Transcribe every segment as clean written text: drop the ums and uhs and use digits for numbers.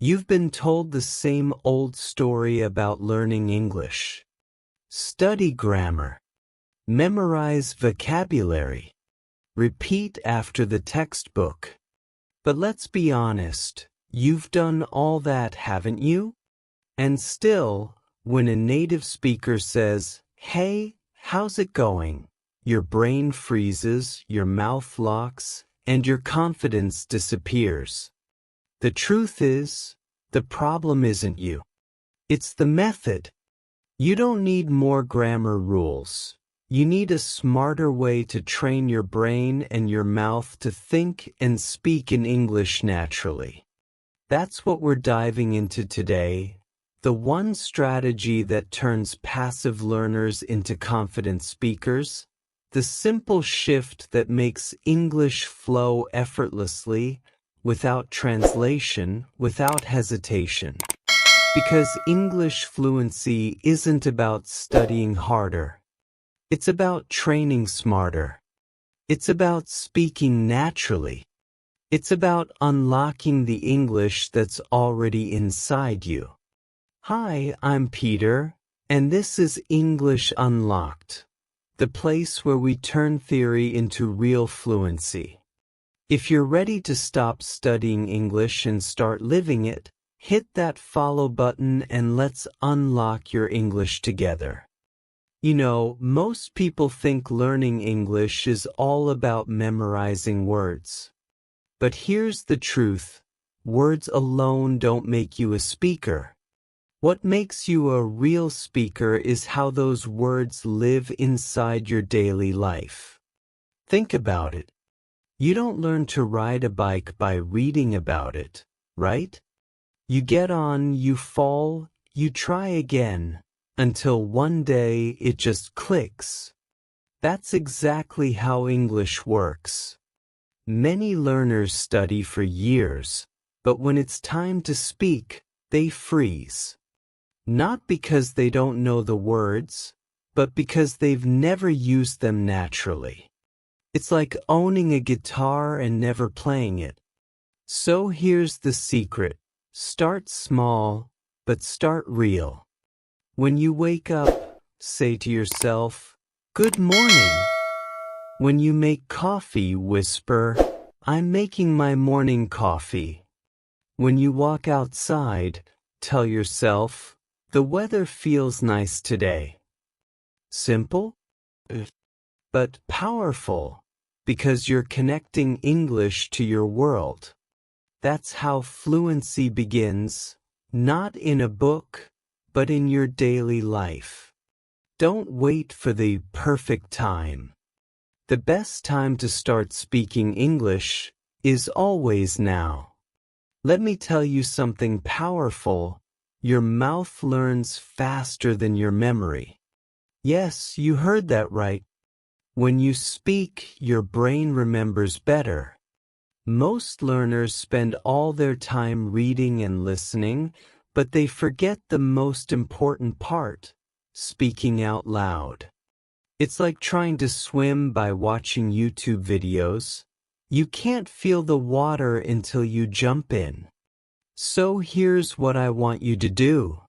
You've been told the same old story about learning English. Study grammar. Memorize vocabulary. Repeat after the textbook. But let's be honest, you've done all that, haven't you? And still, when a native speaker says, "Hey, how's it going?" your brain freezes, your mouth locks, and your confidence disappears. The truth is, the problem isn't you. It's the method. You don't need more grammar rules. You need a smarter way to train your brain and your mouth to think and speak in English naturally. That's what we're diving into today. The one strategy that turns passive learners into confident speakers. The simple shift that makes English flow effortlessly, without translation, without hesitation. Because English fluency isn't about studying harder. It's about training smarter. It's about speaking naturally. It's about unlocking the English that's already inside you. Hi, I'm Peter, and this is English Unlocked, the place where we turn theory into real fluency. If you're ready to stop studying English and start living it, hit that follow button and let's unlock your English together. You know, most people think learning English is all about memorizing words. But here's the truth. Words alone don't make you a speaker. What makes you a real speaker is how those words live inside your daily life. Think about it. You don't learn to ride a bike by reading about it, right? You get on, you fall, you try again, until one day it just clicks. That's exactly how English works. Many learners study for years, but when it's time to speak, they freeze. Not because they don't know the words, but because they've never used them naturally. It's like owning a guitar and never playing it. So here's the secret. Start small, but start real. When you wake up, say to yourself, "Good morning." When you make coffee, whisper, "I'm making my morning coffee." When you walk outside, tell yourself, "The weather feels nice today." Simple, but powerful, because you're connecting English to your world. That's how fluency begins, not in a book, but in your daily life. Don't wait for the perfect time. The best time to start speaking English is always now. Let me tell you something powerful. Your mouth learns faster than your memory. Yes, you heard that right. When you speak, your brain remembers better. Most learners spend all their time reading and listening, but they forget the most important part, speaking out loud. It's like trying to swim by watching YouTube videos. You can't feel the water until you jump in. So here's what I want you to do.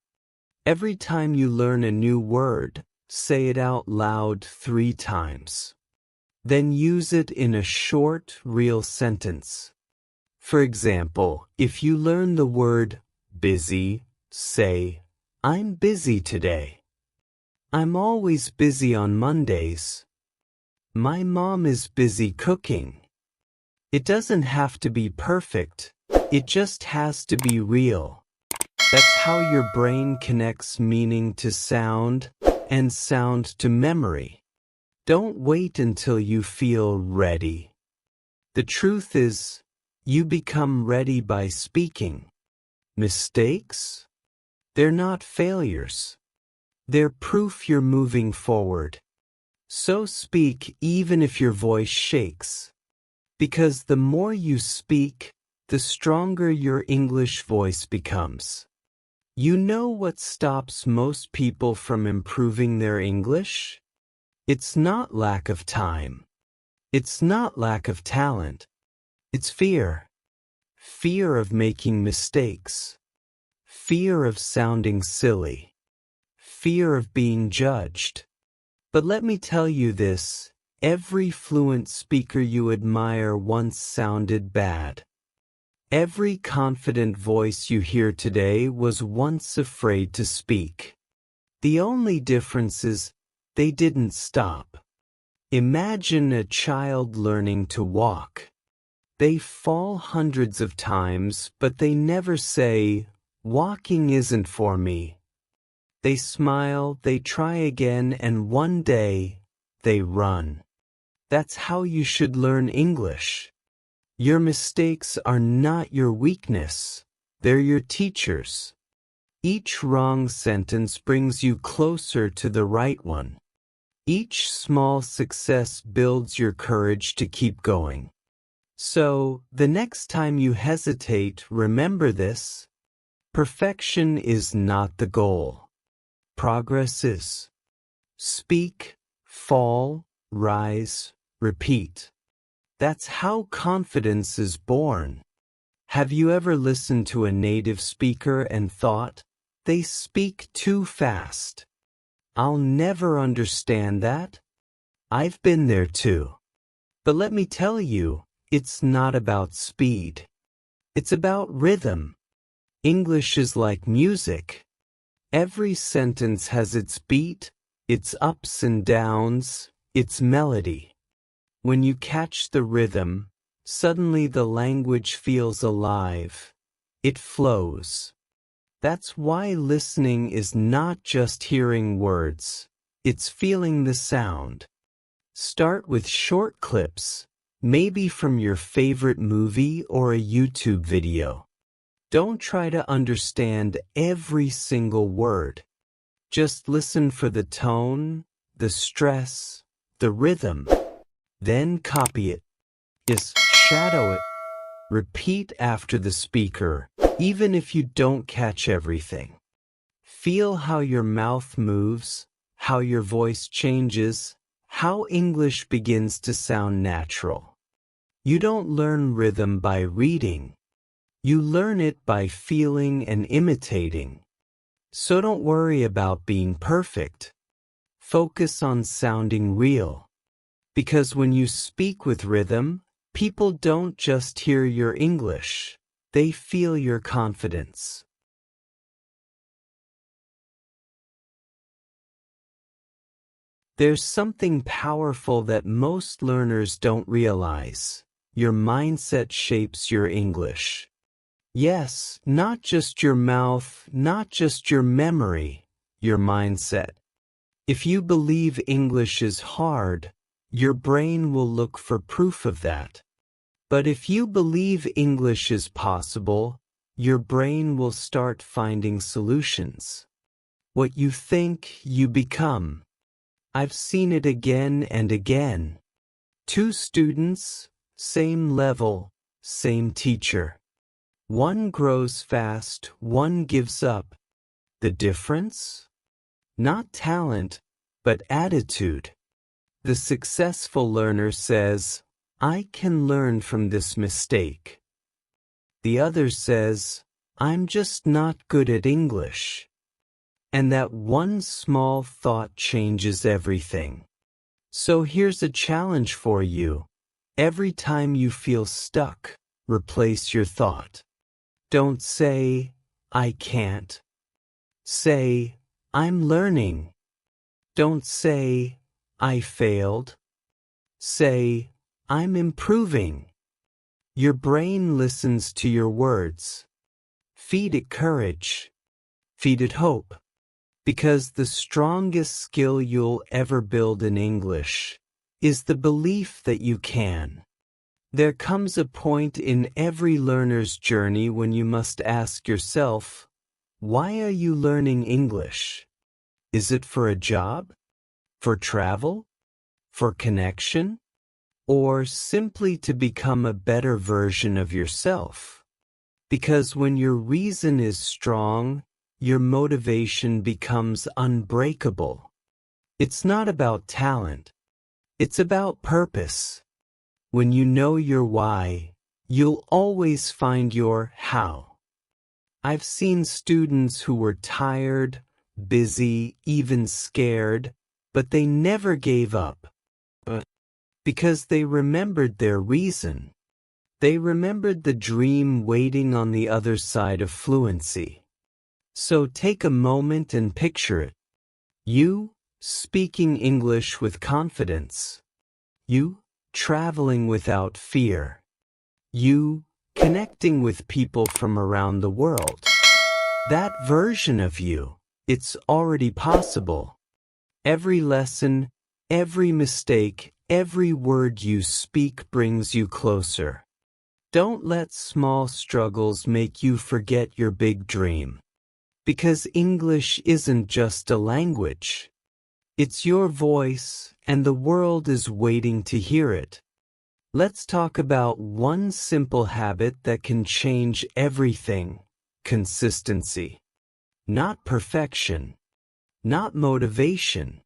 Every time you learn a new word, say it out loud 3 times. Then use it in a short, real sentence. For example, if you learn the word busy, say, "I'm busy today." "I'm always busy on Mondays." "My mom is busy cooking." It doesn't have to be perfect. It just has to be real. That's how your brain connects meaning to sound and sound to memory. Don't wait until you feel ready. The truth is, you become ready by speaking. Mistakes? They're not failures. They're proof you're moving forward. So speak even if your voice shakes. Because the more you speak, the stronger your English voice becomes. You know what stops most people from improving their English? It's not lack of time. It's not lack of talent. It's fear. Fear of making mistakes. fear of sounding silly, fear of being judged. But let me tell you this, every fluent speaker you admire once sounded bad. Every confident voice you hear today was once afraid to speak. The only difference is they didn't stop. Imagine a child learning to walk. They fall hundreds of times, but they never say, "Walking isn't for me." They smile, they try again, and one day, they run. That's how you should learn English. Your mistakes are not your weakness, they're your teachers. Each wrong sentence brings you closer to the right one. Each small success builds your courage to keep going. So, the next time you hesitate, remember this. Perfection is not the goal. Progress is. Speak, fall, rise, repeat. That's how confidence is born. Have you ever listened to a native speaker and thought, they speak too fast? I'll never understand that. I've been there too. But let me tell you, it's not about speed. It's about rhythm. English is like music. Every sentence has its beat, its ups and downs, its melody. When you catch the rhythm, suddenly the language feels alive. It flows. That's why listening is not just hearing words, it's feeling the sound. Start with short clips, maybe from your favorite movie or a YouTube video. Don't try to understand every single word. Just listen for the tone, the stress, the rhythm. Then copy it. Just shadow it. Repeat after the speaker, even if you don't catch everything. Feel how your mouth moves, how your voice changes, how English begins to sound natural. You don't learn rhythm by reading. You learn it by feeling and imitating. So don't worry about being perfect. Focus on sounding real. Because when you speak with rhythm, people don't just hear your English, they feel your confidence. There's something powerful that most learners don't realize. Your mindset shapes your English. Yes, not just your mouth, not just your memory, your mindset. If you believe English is hard, your brain will look for proof of that. But if you believe English is possible, your brain will start finding solutions. What you think, you become. I've seen it again and again. Two students, same level, same teacher. One grows fast, one gives up. The difference? Not talent, but attitude. The successful learner says, I can learn from this mistake. The other says, I'm just not good at English. And that one small thought changes everything. So here's a challenge for you. Every time you feel stuck, replace your thought. Don't say, I can't. Say, I'm learning. Don't say, I failed. Say, I'm improving. Your brain listens to your words. Feed it courage. Feed it hope. Because the strongest skill you'll ever build in English is the belief that you can. There comes a point in every learner's journey when you must ask yourself, why are you learning English? Is it for a job? For travel? For connection? Or simply to become a better version of yourself? Because when your reason is strong, your motivation becomes unbreakable. It's not about talent. It's about purpose. When you know your why, you'll always find your how. I've seen students who were tired, busy, even scared, but they never gave up. Because they remembered their reason. They remembered the dream waiting on the other side of fluency. So take a moment and picture it. You, speaking English with confidence. You, traveling without fear. You, connecting with people from around the world. That version of you, it's already possible. Every lesson, every mistake, every word you speak brings you closer. Don't let small struggles make you forget your big dream. Because English isn't just a language. It's your voice, and the world is waiting to hear it. Let's talk about one simple habit that can change everything. Consistency. Not perfection. Not motivation.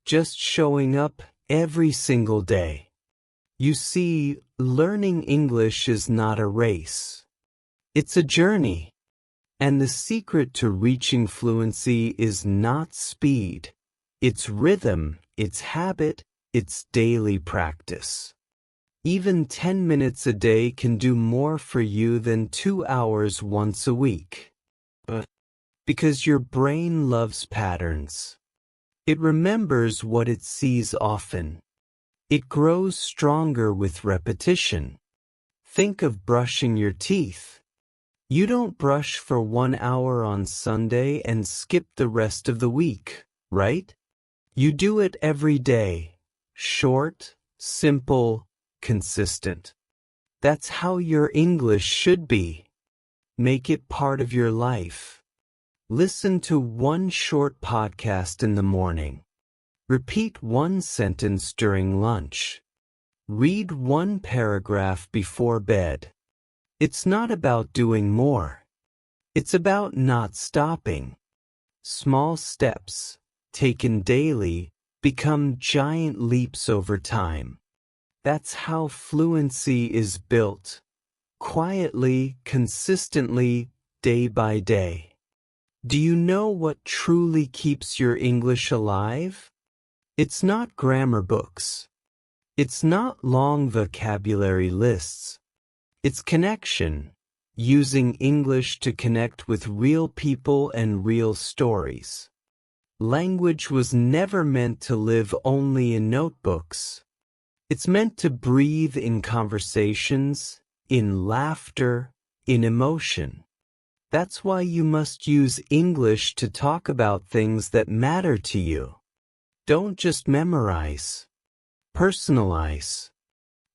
Just showing up every single day. You see, learning English is not a race. It's a journey. And the secret to reaching fluency is not speed. It's rhythm, it's habit, it's daily practice. Even 10 minutes a day can do more for you than 2 hours once a week. Because your brain loves patterns. It remembers what it sees often. It grows stronger with repetition. Think of brushing your teeth. You don't brush for 1 hour on Sunday and skip the rest of the week, right? You do it every day. Short, simple, consistent. That's how your English should be. Make it part of your life. Listen to one short podcast in the morning. Repeat one sentence during lunch. Read one paragraph before bed. It's not about doing more. It's about not stopping. Small steps, taken daily, become giant leaps over time. That's how fluency is built. Quietly, consistently, day by day. Do you know what truly keeps your English alive? It's not grammar books. It's not long vocabulary lists. It's connection, using English to connect with real people and real stories. Language was never meant to live only in notebooks. It's meant to breathe in conversations, in laughter, in emotion. That's why you must use English to talk about things that matter to you. Don't just memorize. Personalize.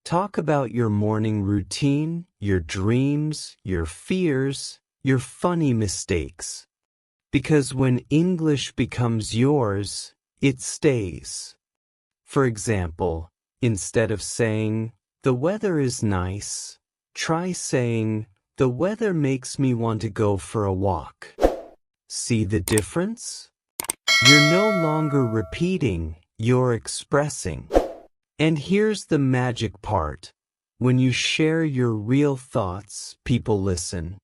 Talk about your morning routine, your dreams, your fears, your funny mistakes. Because when English becomes yours, it stays. For example, instead of saying, "The weather is nice," try saying, "The weather makes me want to go for a walk." See the difference? You're no longer repeating, you're expressing. And here's the magic part. When you share your real thoughts, people listen.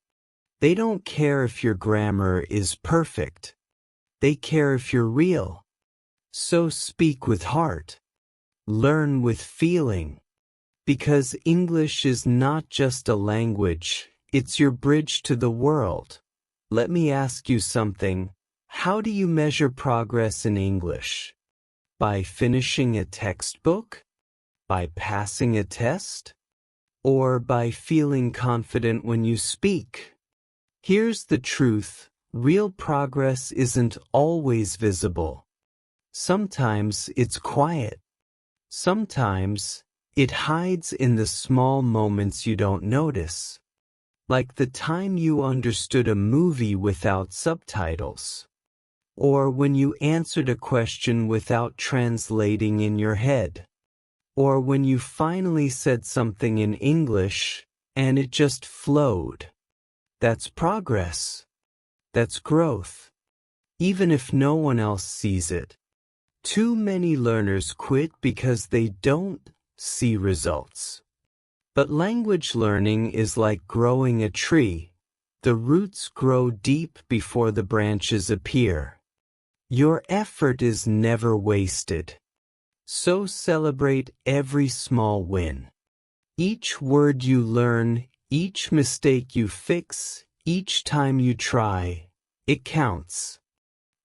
They don't care if your grammar is perfect. They care if you're real. So speak with heart. Learn with feeling. Because English is not just a language, it's your bridge to the world. Let me ask you something. How do you measure progress in English? By finishing a textbook? By passing a test? Or by feeling confident when you speak? Here's the truth. Real progress isn't always visible. Sometimes it's quiet. Sometimes it hides in the small moments you don't notice. Like the time you understood a movie without subtitles. Or when you answered a question without translating in your head. Or when you finally said something in English and it just flowed. That's progress. That's growth. Even if no one else sees it. Too many learners quit because they don't see results. But language learning is like growing a tree. The roots grow deep before the branches appear. Your effort is never wasted. So celebrate every small win. Each word you learn, each mistake you fix, each time you try, it counts.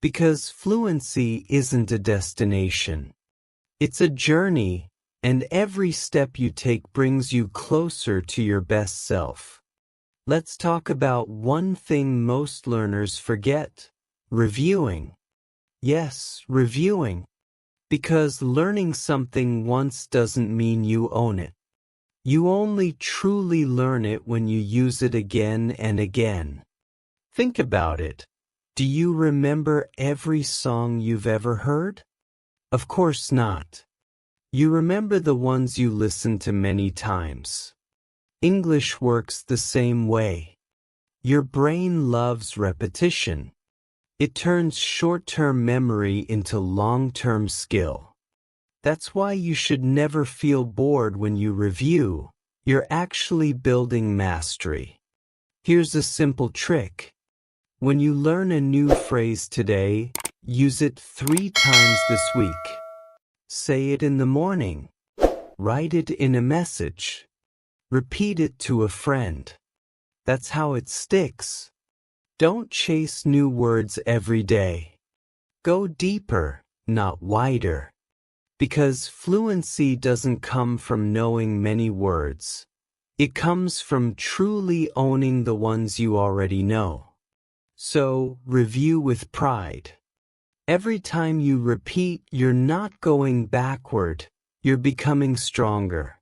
Because fluency isn't a destination. It's a journey, and every step you take brings you closer to your best self. Let's talk about one thing most learners forget: reviewing. Yes, reviewing. Because learning something once doesn't mean you own it. You only truly learn it when you use it again and again. Think about it. Do you remember every song you've ever heard? Of course not. You remember the ones you listened to many times. English works the same way. Your brain loves repetition. It turns short-term memory into long-term skill. That's why you should never feel bored when you review. You're actually building mastery. Here's a simple trick. When you learn a new phrase today, use it 3 times this week. Say it in the morning. Write it in a message. Repeat it to a friend. That's how it sticks. Don't chase new words every day. Go deeper, not wider. Because fluency doesn't come from knowing many words. It comes from truly owning the ones you already know. So, review with pride. Every time you repeat, you're not going backward, you're becoming stronger.